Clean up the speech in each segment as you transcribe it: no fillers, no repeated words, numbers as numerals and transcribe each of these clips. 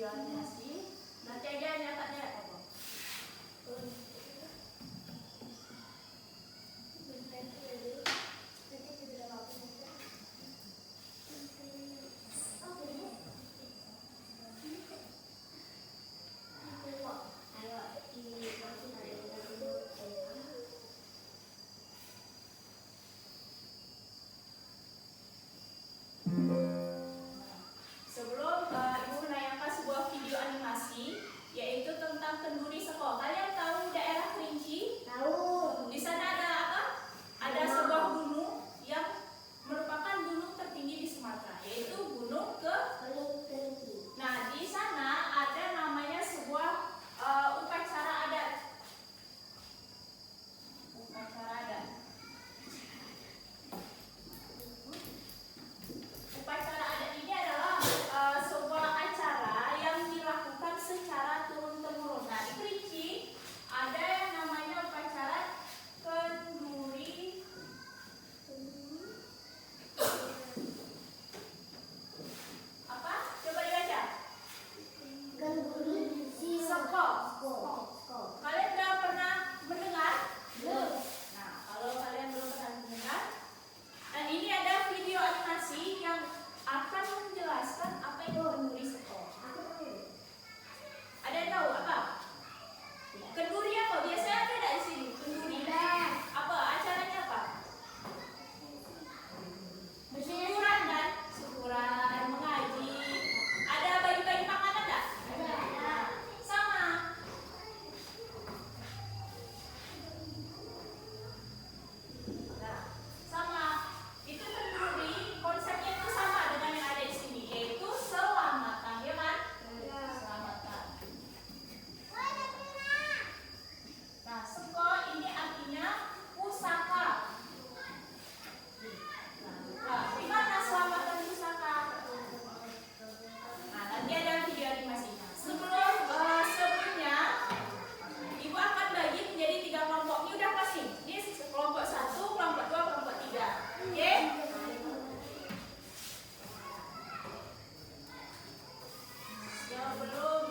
video animasi. Nanti aja nyatanya apa? Sebelum Ibu menayangkan sebuah video animasi yaitu tentang kenduri Seko. Kalian tahu daerah Kerinci? Tahu. Di sana ada apa? Ada sebuah gunung yang merupakan gunung tertinggi di Sumatera, yaitu Gunung Kerinci. Nah, di sana ada namanya sebuah upacara adat. Upacara adat. Upacara adat ini adalah sebuah acara yang dilakukan secara turun-temurun. Nah, di Kerinci ada yang namanya upacara kenduri. Apa? Coba dibaca. Kenduri Seko. Kalian sudah pernah mendengar? Belum. Nah, kalau kalian belum pernah mendengar, dan ini ada video animasi yang akan menjelaskan apa itu kenduri Seko. Ada yang tahu apa? Kenduri apa? Biasanya ada di sini. Kenduri. Apa? Acaranya apa? Syukuran kan? Syukuran, mengaji. Ada bagi-bagi makanan enggak? Ada. Sama. Nah, sama. Itu kenduri, konsepnya itu sama dengan yang ada di sini, yaitu selamatan, ya kan? Selamatan. Nah, Seko ini artinya pusaka. Nah, gimana selamatan pusaka? Nah, nanti ada video animasinya. Sebelumnya, Ibu akan bagi menjadi 3 kelompok. Ini udah pasti. Ini kelompok 1, kelompok 2, kelompok 3. Oke? Sebelum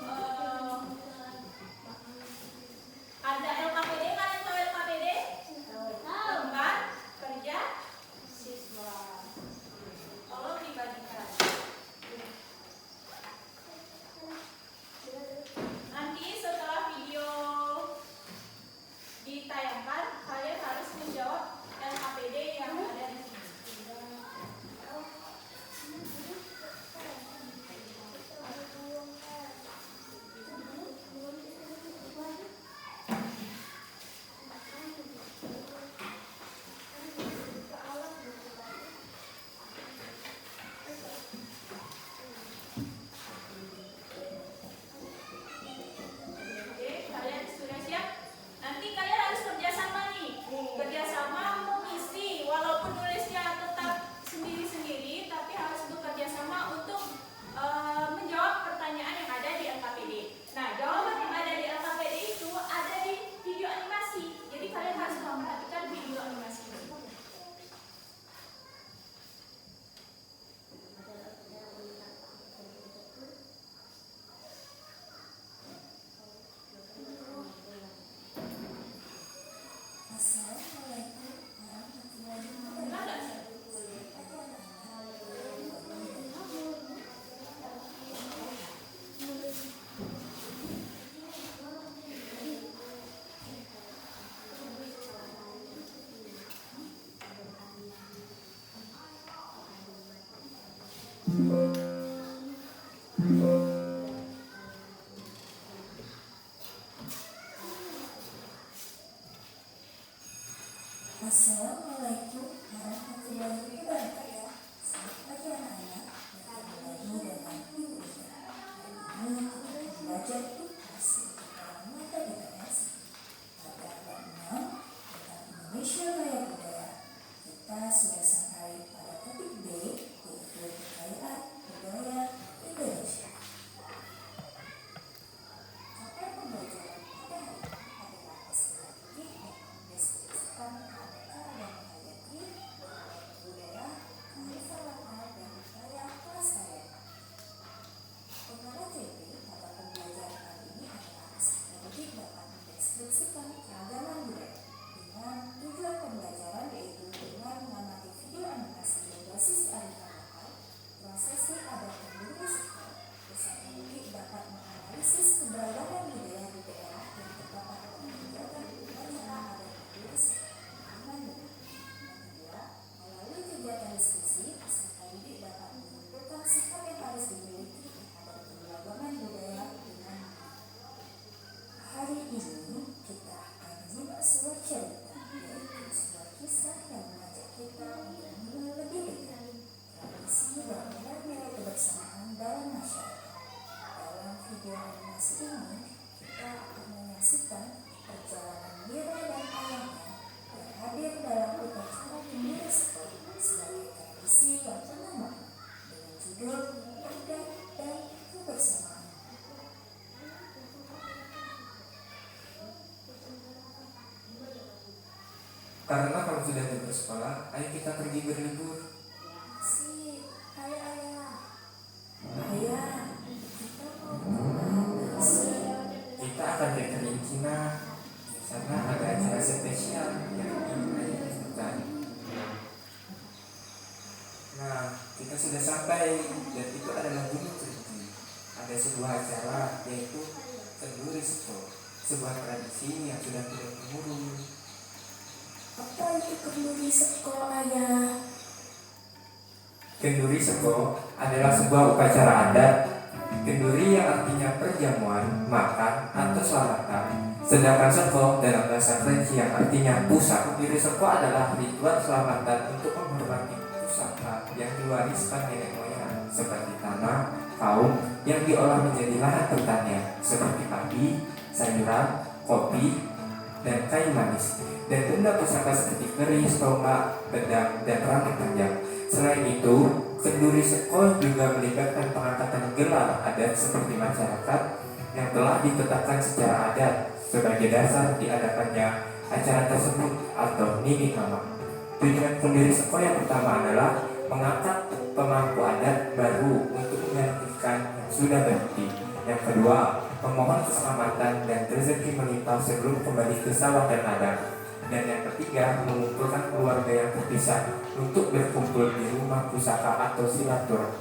ada LKPD, kalian tahu LKPD? Lembar kerja siswa. Tolong dibagikan. Nanti setelah video ditayangkan, kalian harus menjawab LKPD yang ada di sini. Oke, kalian sudah siap? Nanti kalian harus kerjasama nih. Kerjasama mengisi, walaupun nulisnya tetap sendiri-sendiri, tapi harus bekerja sama untuk menjawab pertanyaan yang ada di LKPD. Nah, jawaban yang ada di LKPD itu ada di video animasi. Jadi kalian harus memperhatikan video animasi ini. Assalamualaikum warahmatullahi wabarakatuh. Pernah nggak sih? Assalamualaikum warahmatullahi wabarakatuh. Selamat pagi anak-anak. Bertemu lagi dengan Ibu Ida. Hari ini kita akan belajar edukasi tentang mata BPS pada bab 6 tentang Indonesia Raya Budaya. Kita sudah sampai pada topik B, yaitu kekayaan budaya Indonesia. Topik pembelajaran pada hari ini adalah strategi dan mendeskripsikan aneka dan video animasi ini, kita akan menyaksikan perjalanan Mira dan ayahnya yang hadir dalam upacara Kenduri Sekor sebagai tradisi yang pertama dengan judul Adat dan Kebersamaan. Karena kamu sudah bersekolah, ayo kita pergi berlibur. Sip, hai ayah. Ayah, kita mau kemana sih? Kita akan ke Kering Cina. Di sana ada acara spesial yang ingin ayah lakukan. Nah, kita sudah sampai dan itu adalah Gunung Kerinci. Ada sebuah acara yaitu Kenduri Sekor, sebuah tradisi yang sudah turun-temurun. Apa itu Kenduri Sekor, ayah? Kenduri Sekor adalah sebuah upacara adat. Kenduri yang artinya perjamuan, makan, atau selamatan. Sedangkan Sekor dalam bahasa Kerinci yang artinya pusaka. Kenduri Sekor adalah ritual selamatan untuk menghormati pusaka yang diwariskan nenek moyang, seperti tanah, kaum yang diolah menjadi lahan pertanian, seperti padi, sayuran, kopi, dan kayu manis, dan benda pusaka seperti keris, tombak, pedang, dan rambut panjang. Selain itu, Kenduri Sekor juga melibatkan pengangkatan gelar adat seperti masyarakat yang telah ditetapkan secara adat sebagai dasar diadakannya acara tersebut atau nini mama. Tujuan Kenduri Sekor yang pertama adalah mengangkat pemangku adat baru untuk menggantikan yang sudah berhenti. Yang kedua, memohon keselamatan dan rezeki melimpah sebelum kembali ke sawah dan ladang. Dan yang ketiga, mengumpulkan keluarga yang terpisah untuk berkumpul di rumah pusaka atau silaturahmi.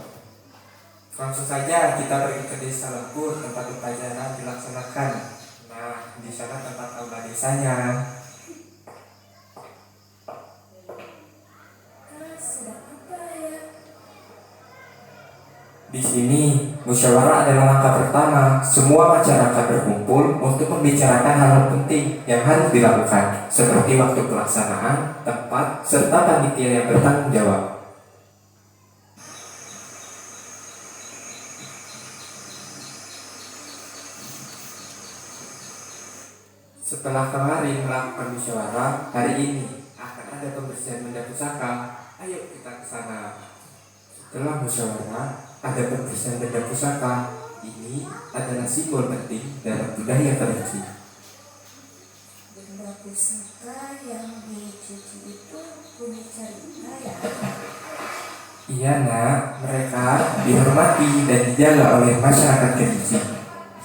Langsung saja kita pergi ke desa Lempur tempat upacara dilaksanakan. Nah, di sana tempat aula desanya. Sedang apa ya? Di sini, musyawarah adalah langkah pertama. Semua masyarakat berkumpul untuk membicarakan hal-hal penting yang harus dilakukan, seperti waktu pelaksanaan, tempat, serta panitia yang bertanggung jawab. Setelah kemarin melakukan musyawarah, hari ini akan ada pembersihan benda pusaka. Ayo kita ke sana. Setelah musyawarah, ada pembersihan benda pusaka. Ini adalah simbol penting dalam budaya Kerinci. Benda pusaka yang dicuci itu punya cerita ya? Iya nak, mereka dihormati dan dijaga oleh masyarakat Kerinci.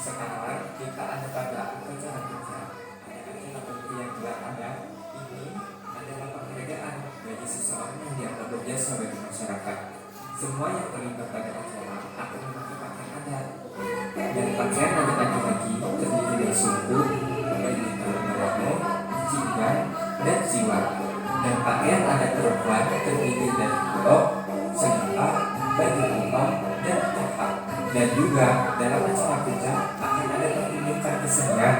Sekarang kita ada pada upacara kerja. Ada acara penting yang ada. Ini adalah penghargaan bagi seseorang yang dianggap berjasa bagi masyarakat. Semua yang terlibat pada acara akan memakai pakaian adat. Dan pakaian adat laki-laki terdiri dari suku, baju berwarna, jinggan, dan siwak. Dan pakaian adat perempuan terdiri dari golok, selipar, baju kembang, dan topak. Dan juga dalam acara kerja akan ada pertunjukan kesenian,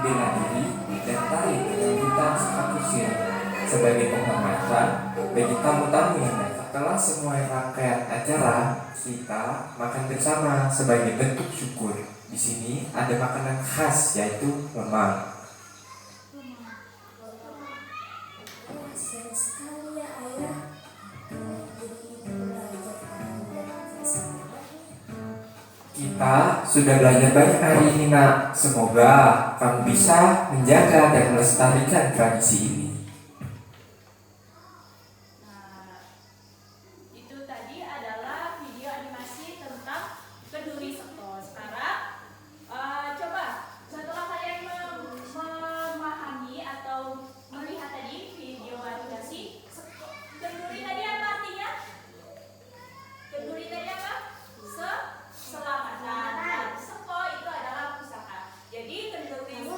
bela diri, dan tari dengan gitar sepakusir sebagai penghormatan bagi tamu-tamu yang datang. Setelah semua rangkaian acara, kita makan bersama sebagai bentuk syukur. Di sini ada makanan khas yaitu lemang. Wah, seru sekali ya ayah. Jadi itu belajar dan bersama. Kita sudah belajar banyak hari ini nak. Semoga kamu bisa menjaga dan melestarikan tradisi ini. Nah, itu tadi adalah video animasi tentang Kenduri Sekor. Sekarang coba setelah kalian memahami atau melihat tadi video animasi Kenduri tadi apa artinya? Kenduri tadi apa? Selamatan. Dan Sekor itu adalah pusaka. Jadi kenduri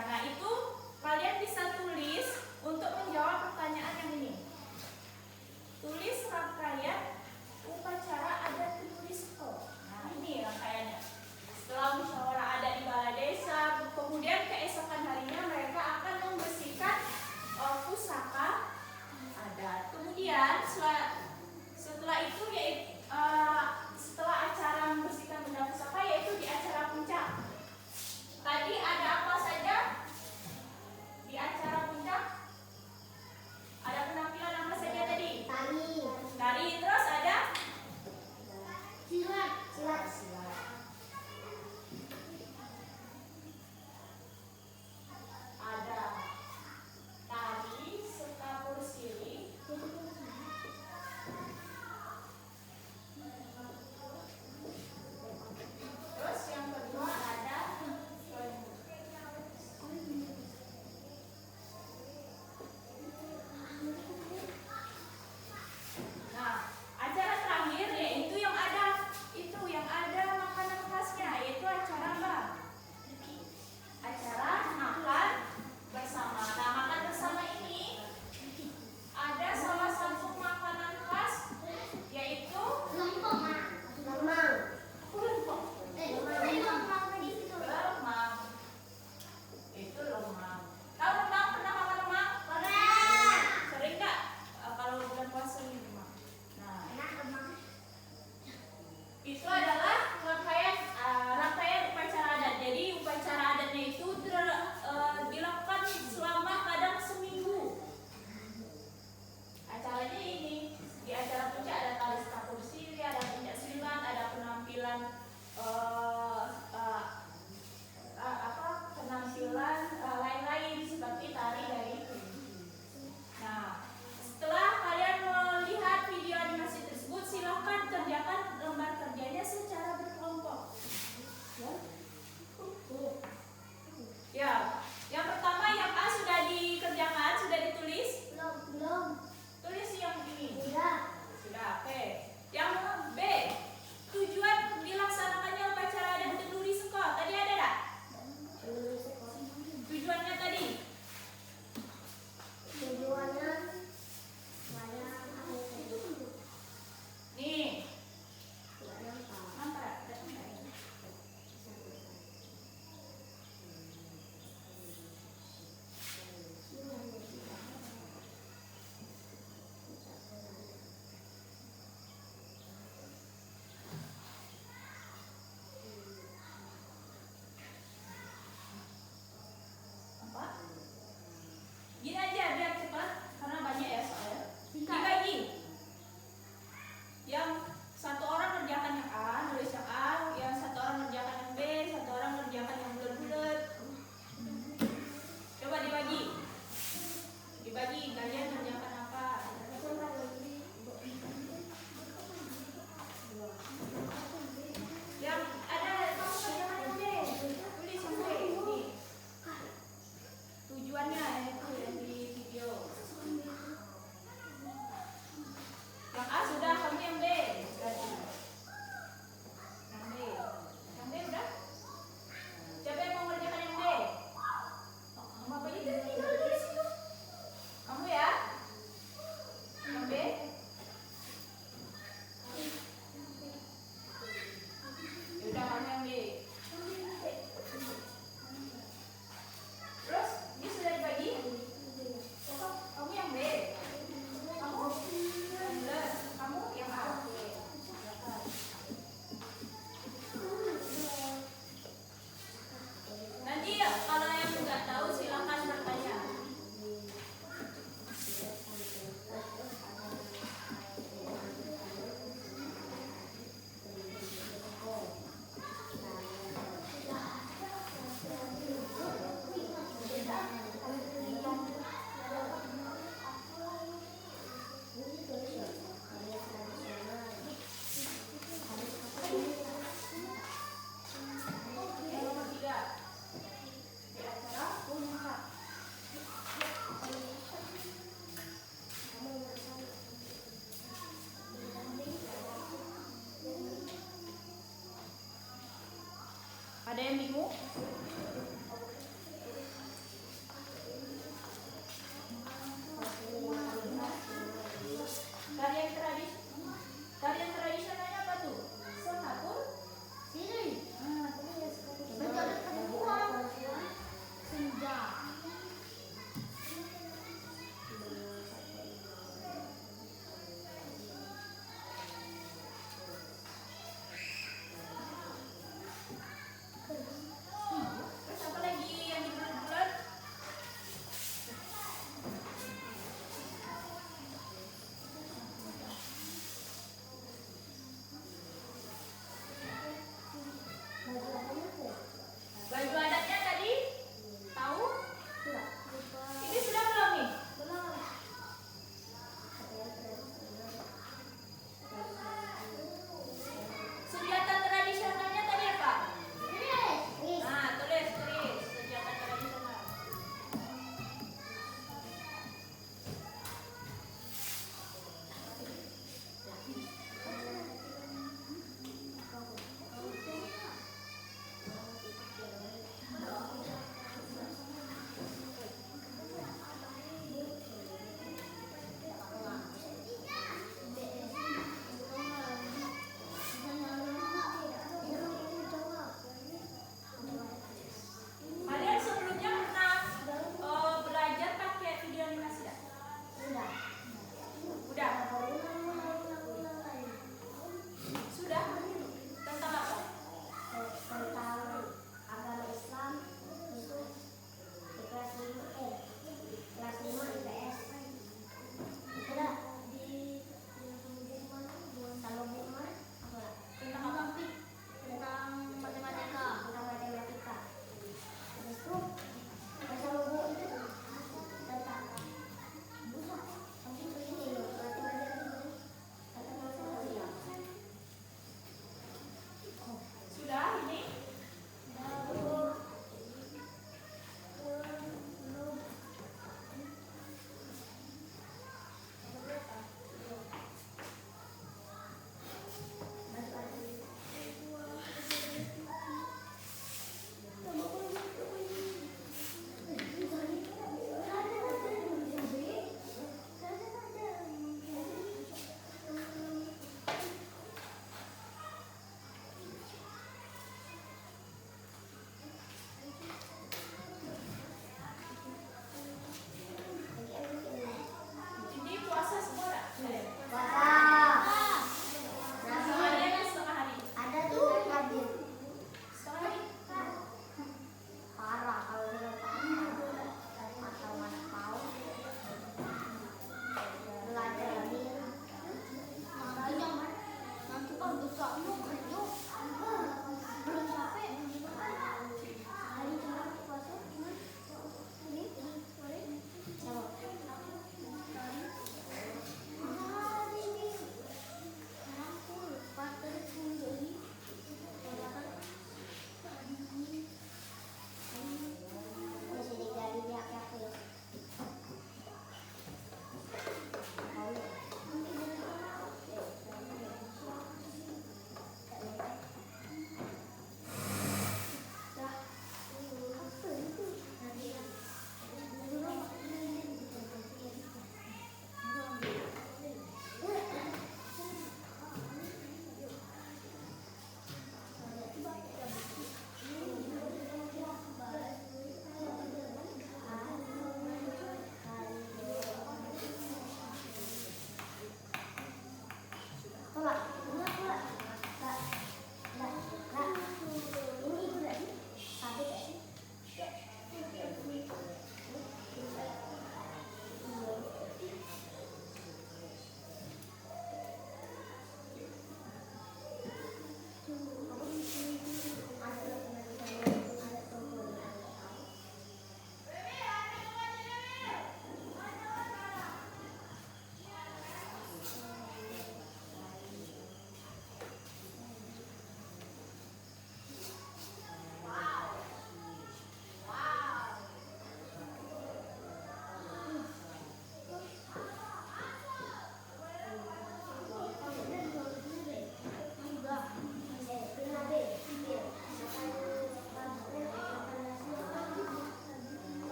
Nah, itu kalian bisa tulis untuk menjawab pertanyaan yang ini. Tulis rangkaian upacara adat Kenduri Seko. Nah, ini rangkaiannya. Setelah musyawarah adat di balai desa, kemudian keesokan harinya mereka akan membersihkan pusaka adat. Kemudian setelah itu setelah acara membersihkan benda pusaka, yaitu di acara puncak. Tadi ada apa saja?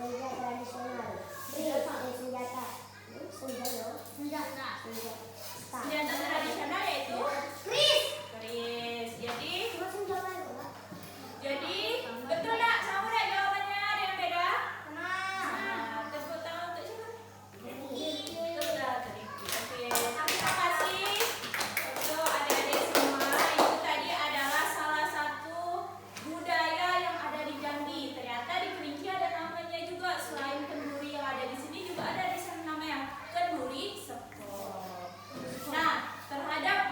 Senjata tradisional. Senjata. Senjata. Senjata tradisional yaitu keris. Jadi betul nggak? Sama nggak jawabannya? Ada yang beda? Nah, tepuk tangan untuk siapa? Betul nggak tadi? Oke, terima kasih untuk adik-adik semua. Itu tadi adalah salah satu budaya yang ada di Jambi. Ternyata di Kerinci ada namanya juga. Selain kenduri yang ada di sini juga ada di sana namanya kenduri sekop. Nah, terhadap